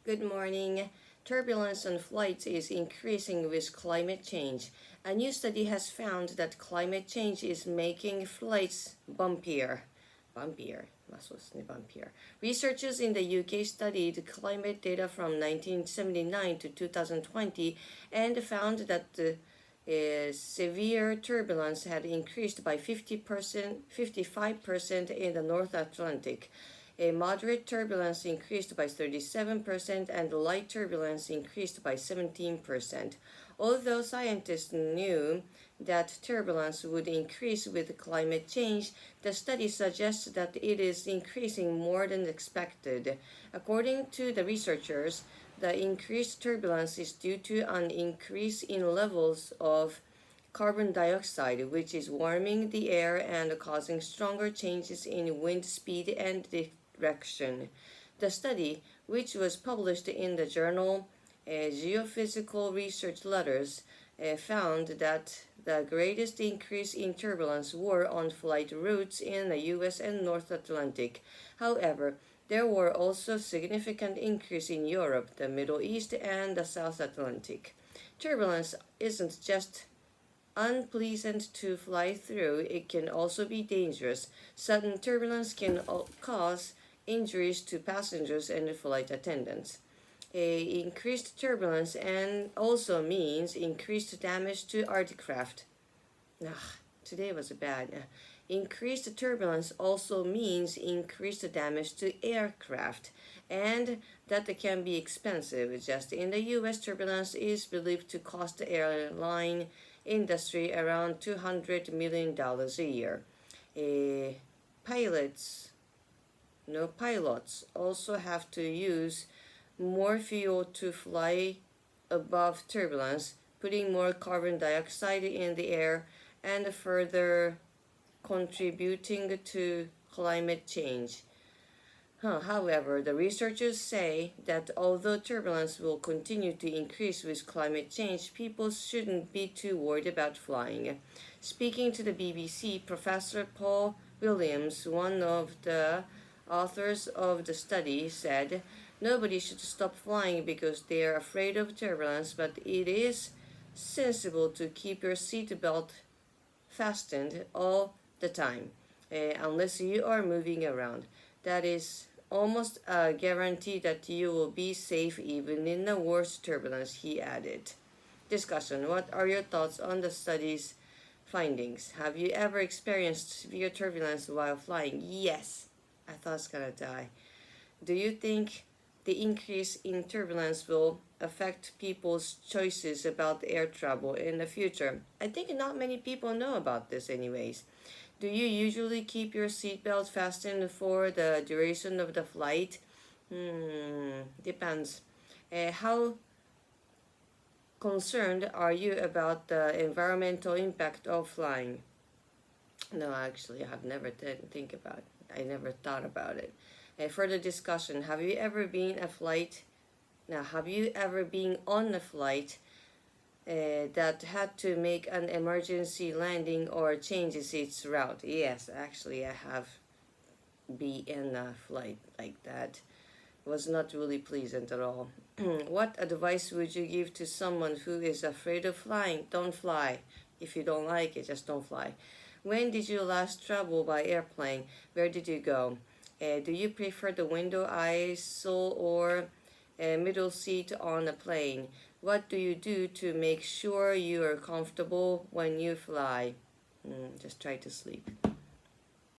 Good morning. Turbulence on flights is increasing with climate change. A new study has found that climate change is making flights bumpier. Bumpier. Bumpier. Researchers in the UK studied climate data from 1979 to 2020 and found that the severe turbulence had increased by 50%, 55% in the North Atlantic. A moderate turbulence increased by 37% and light turbulence increased by 17%. Although scientists knew that turbulence would increase with climate change, the study suggests that it is increasing more than expected. According to the researchers, the increased turbulence is due to an increase in levels of carbon dioxide, which is warming the air and causing stronger changes in wind speed and direction. The study, which was published in the journal Geophysical Research Letters, found that the greatest increase in turbulence were on flight routes in the US and North Atlantic. However, there were also significant increase in Europe, the Middle East, and the South Atlantic. Turbulence isn't just unpleasant to fly through, it can also be dangerous. Sudden turbulence can cause injuries to passengers and flight attendants. Increased turbulence and also means increased damage to aircraft. Today was bad. Increased turbulence also means increased damage to aircraft, and that can be expensive. Just in the US, turbulence is believed to cost the airline industry around $200 million a year. Pilots also have to use more fuel to fly above turbulence, putting more carbon dioxide in the air and further contributing to climate change. However, the researchers say that although turbulence will continue to increase with climate change, people shouldn't be too worried about flying. Speaking to the BBC, Professor Paul Williams, one of the authors of the study, said, "Nobody should stop flying because they are afraid of turbulence, but it is sensible to keep your seatbelt fastened all the time, unless you are moving around. That is almost a guarantee that you will be safe even in the worst turbulence," he added. Discussion. What are your thoughts on the study's findings? Have you ever experienced severe turbulence while flying? Yes. I thought I was gonna die. Do you think the increase in turbulence will affect people's choices about air travel in the future? I think not many people know about this anyways. Do you usually keep your seatbelt fastened for the duration of the flight? Depends. How concerned are you about the environmental impact of flying? No, actually, I have never think about it. I never thought about it. Further discussion. Have you ever been on a flight that had to make an emergency landing or changes its route? Yes, actually, I have been in a flight like that. It was not really pleasant at all. What advice would you give to someone who is afraid of flying? Don't fly. If you don't like it, just don't fly. When did you last travel by airplane? Where did you go? Do you prefer the window aisle or middle seat on a plane? What do you do to make sure you are comfortable when you fly? Just try to sleep.